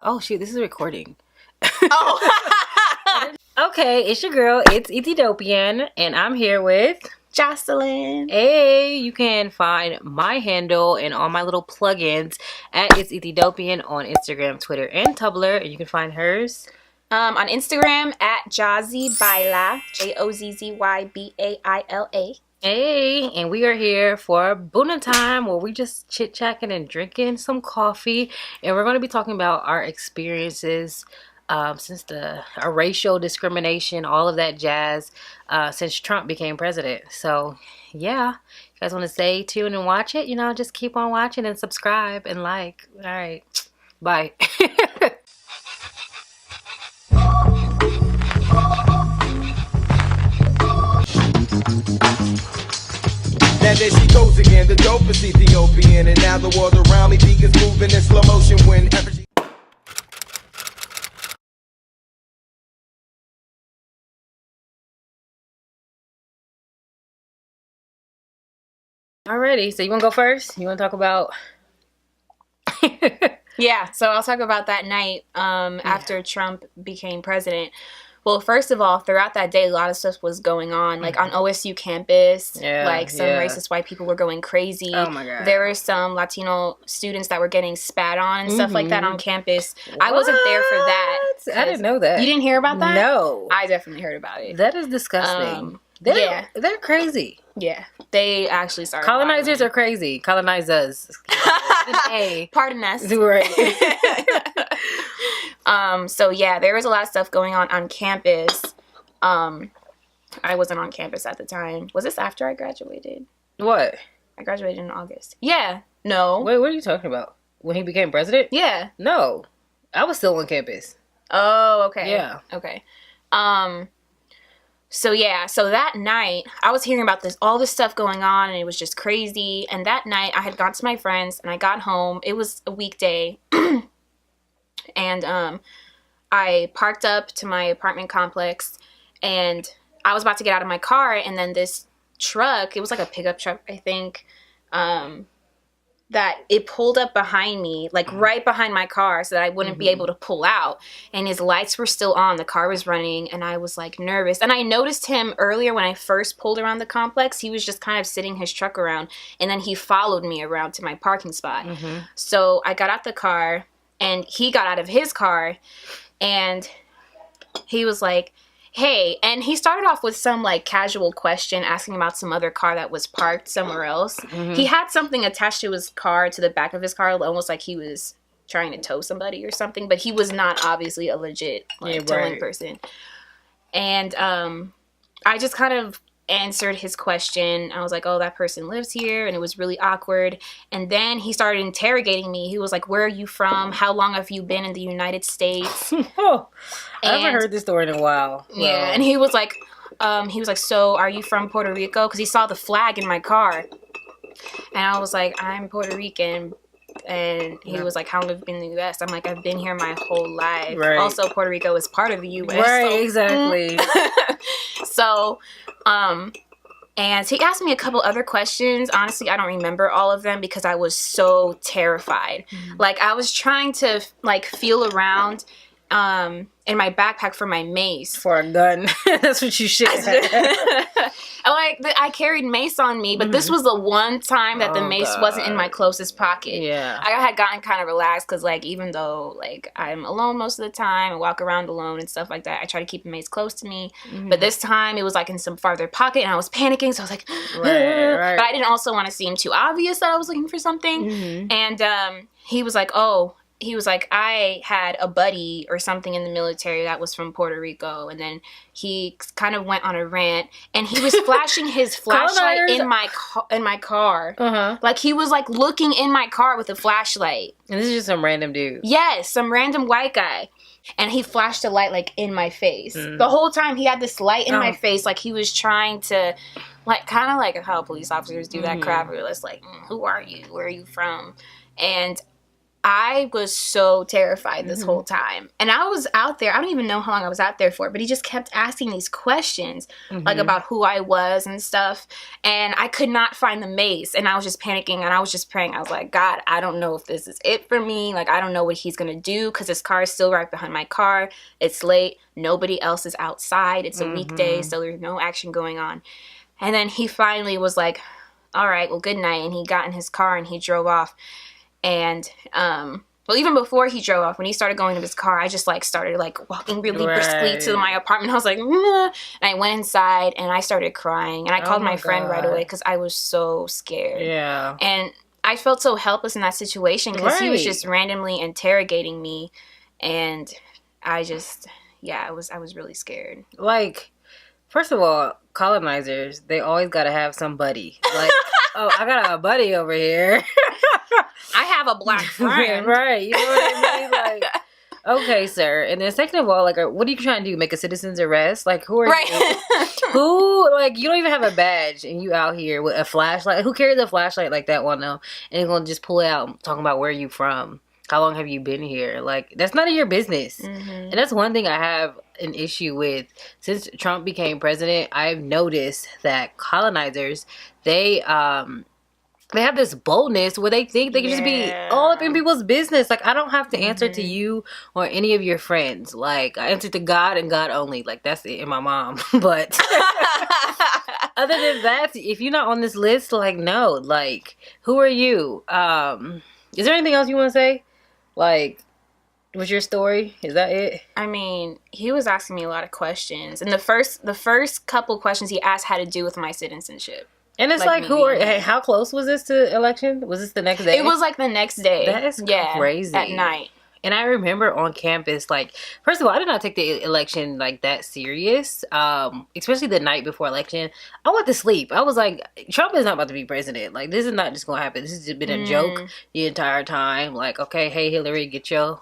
Oh shoot, this is recording. Oh. Okay, it's your girl, it's Ethiopian, and I'm here with Joscelyn. Hey, you can find my handle and all my little plugins at It's Ethiopian on Instagram, Twitter, and Tumblr. And you can find hers On Instagram at Jozzybaila, Jozzybaila. Hey, and we are here for Buna time, where we just chit-chatting and drinking some coffee, and we're going to be talking about our experiences since our racial discrimination, all of that jazz, since Trump became president. So, yeah, you guys want to stay tuned and watch it? You know, just keep on watching and subscribe and like. All right, bye. Now there she goes again, the dopest Ethiopian. And now the world around me begins moving in slow motion whenever she... Alrighty, so you want to go first? You want to talk about... Yeah, so I'll talk about that night after Trump became president. Well, first of all, throughout that day, a lot of stuff was going on. Like, on OSU campus, some racist white people were going crazy. Oh, my God. There were some Latino students that were getting spat on and stuff like that on campus. What? I wasn't there for that. I didn't know that. You didn't hear about that? No. I definitely heard about it. That is disgusting. They're crazy. Yeah, they actually started. Colonizers are crazy. Colonize us. Hey, pardon us. Right. So yeah, there was a lot of stuff going on campus. I wasn't on campus at the time. Was this after I graduated? What? I graduated in August. Yeah. No. Wait, what are you talking about? When he became president? Yeah. No. I was still on campus. Oh, okay. Yeah. Okay. So yeah, so that night I was hearing about all this stuff going on, and it was just crazy. And that night I had gone to my friends, and I got home. It was a weekday, and I parked up to my apartment complex, and I was about to get out of my car, and then this truck, it was like a pickup truck, I think, that it pulled up behind me, like right behind my car, so that I wouldn't be able to pull out. And his lights were still on. The car was running, and I was like nervous. And I noticed him earlier when I first pulled around the complex. He was just kind of sitting his truck around, and then he followed me around to my parking spot. So I got out the car, and he got out of his car, and he was like, hey, and he started off with some like casual question asking about some other car that was parked somewhere else. He had something attached to his car, to the back of his car, almost like he was trying to tow somebody or something, but he was not obviously a legit towing person. And I just kind of answered his question. I was like, oh, that person lives here, and it was really awkward. And then he started interrogating me. He was like, where are you from? How long have you been in the United States? I haven't heard this story in a while. Yeah, and he was like, so are you from Puerto Rico? Because he saw the flag in my car. And I was like, I'm Puerto Rican. And he was like, how long have you been in the U.S.? I'm like, I've been here my whole life. Right. Also, Puerto Rico is part of the U.S. Right, so, exactly. So, and he asked me a couple other questions. Honestly, I don't remember all of them because I was so terrified. Like, I was trying to, like, feel around in my backpack for my mace. For a gun. That's what you should have. I carried mace on me, but this was the one time that the mace wasn't in my closest pocket. Yeah. I had gotten kind of relaxed because, like, even though, like, I'm alone most of the time and walk around alone and stuff like that, I try to keep the mace close to me. But this time, it was, like, in some farther pocket, and I was panicking, so I was like, right. But I didn't also want to seem too obvious that I was looking for something. And he was like, I had a buddy or something in the military that was from Puerto Rico. And then he kind of went on a rant, and he was flashing his flashlight in my car. Like, he was, like, looking in my car with a flashlight. And this is just some random dude. Yes, some random white guy. And he flashed a light, like, in my face. The whole time he had this light in my face, like, he was trying to, like, kind of like how police officers do that crap. Where it's like, who are you? Where are you from? And I was so terrified this whole time. And I was out there. I don't even know how long I was out there for, but he just kept asking these questions, like about who I was and stuff. And I could not find the mace. And I was just panicking and I was just praying. I was like, God, I don't know if this is it for me. Like, I don't know what he's going to do because his car is still right behind my car. It's late. Nobody else is outside. It's a weekday, so there's no action going on. And then he finally was like, all right, well, good night. And he got in his car and he drove off. And, well, even before he drove off, when he started going to his car, I just, like, started, like, walking really briskly to my apartment. I was like, nah. And I went inside, and I started crying. And I called my friend right away because I was so scared. Yeah. And I felt so helpless in that situation because he was just randomly interrogating me. And I just, I was really scared. Like, first of all, colonizers, they always got to have somebody. Like, oh, I got a buddy over here. I have a black friend. Right. You know what I mean? Like, okay, sir. And then second of all, like, what are you trying to do? Make a citizen's arrest? Like, who are you? Who, like, you don't even have a badge and you out here with a flashlight. Who carries a flashlight like that one, though? And you're going to just pull it out talking about where you from. How long have you been here? Like, that's none of your business. And that's one thing I have an issue with. Since Trump became president, I've noticed that colonizers, they have this boldness where they think they can just be all up in people's business. Like, I don't have to answer to you or any of your friends. Like, I answer to God and God only. Like, that's it, and my mom. But other than that, if you're not on this list, like, no. Like, who are you? Is there anything else you want to say? Like, what's your story? Is that it? I mean, he was asking me a lot of questions. And the first couple questions he asked had to do with my citizenship. And it's like how close was this to election? Was this the next day? It was like the next day. That is crazy. At night. And I remember on campus, like, first of all, I did not take the election, like, that serious, especially the night before election. I went to sleep. I was like, Trump is not about to be president. Like, this is not just going to happen. This has just been a joke the entire time. Like, okay, hey, Hillary, get your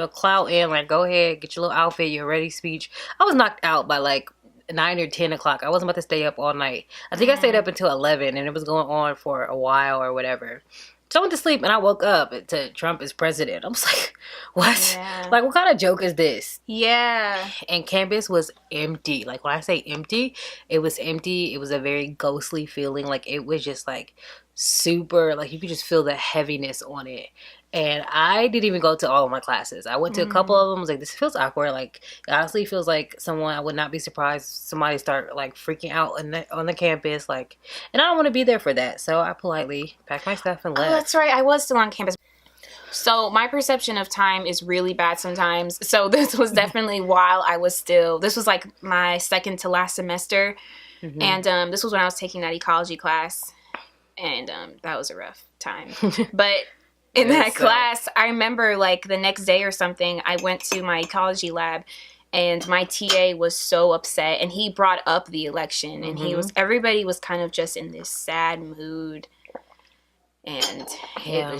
clout in. Like, go ahead, get your little outfit, your ready speech. I was knocked out by, like, 9 or 10 o'clock. I wasn't about to stay up all night. I think I stayed up until 11, and it was going on for a while or whatever. So I went to sleep, and I woke up to Trump as president. I was like, what? Yeah. Like, what kind of joke is this? Yeah. And campus was empty. Like, when I say empty, it was empty. It was a very ghostly feeling. Like, it was just, like, super, like, you could just feel the heaviness on it. And I didn't even go to all of my classes. I went to a couple of them. I was like, this feels awkward. Like, it honestly feels like someone, I would not be surprised if somebody start, like, freaking out on the campus. Like, and I don't want to be there for that. So I politely packed my stuff and left. Oh, that's right. I was still on campus. So my perception of time is really bad sometimes. So this was definitely while I was still, this was like my second to last semester. And this was when I was taking that ecology class. And that was a rough time. But in that class, I remember like the next day or something, I went to my ecology lab and my TA was so upset and he brought up the election and everybody was kind of just in this sad mood. And it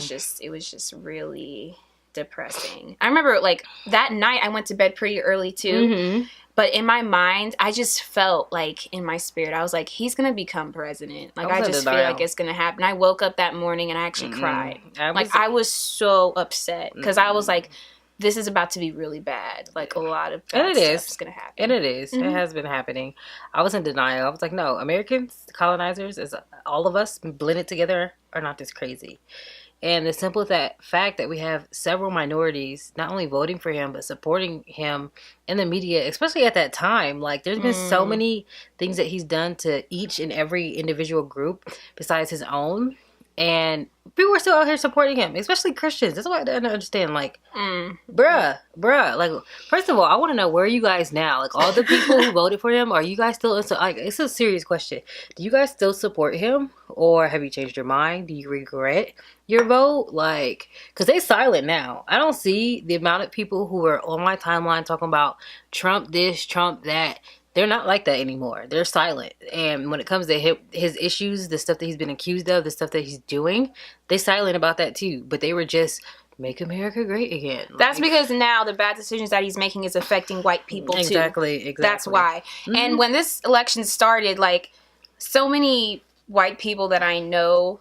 was just really depressing. I remember like that night I went to bed pretty early too. But in my mind, I just felt like in my spirit, I was like, he's going to become president. Like, I just feel like it's going to happen. I woke up that morning and I actually cried. I was so upset because I was like, this is about to be really bad. Like, a lot of bad stuff is going to happen. And it is. It has been happening. I was in denial. I was like, no, Americans, colonizers, as all of us blended together are not this crazy. And the simple fact that we have several minorities not only voting for him, but supporting him in the media, especially at that time. Like, there's been so many things that he's done to each and every individual group besides his own. And people are still out here supporting him, especially Christians. That's what I don't understand. Like, bruh. Like, first of all, I want to know, where are you guys now? Like, all the people who voted for him, are you guys still, like, it's a serious question. Do you guys still support him? Or have you changed your mind? Do you regret your vote? Like, because they're silent now. I don't see the amount of people who are on my timeline talking about Trump this, Trump that. They're not like that anymore. They're silent. And when it comes to his issues, the stuff that he's been accused of, the stuff that he's doing, they're silent about that too. But they were just, make America great again. That's because now the bad decisions that he's making is affecting white people too. Exactly. That's why. And when this election started, like, so many white people that I know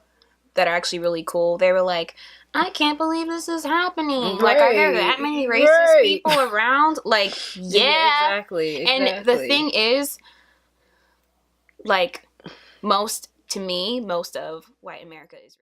that are actually really cool. They were like, I can't believe this is happening. Like, are there that many racist people around? Like, yeah. Exactly. And the thing is, like, most of white America is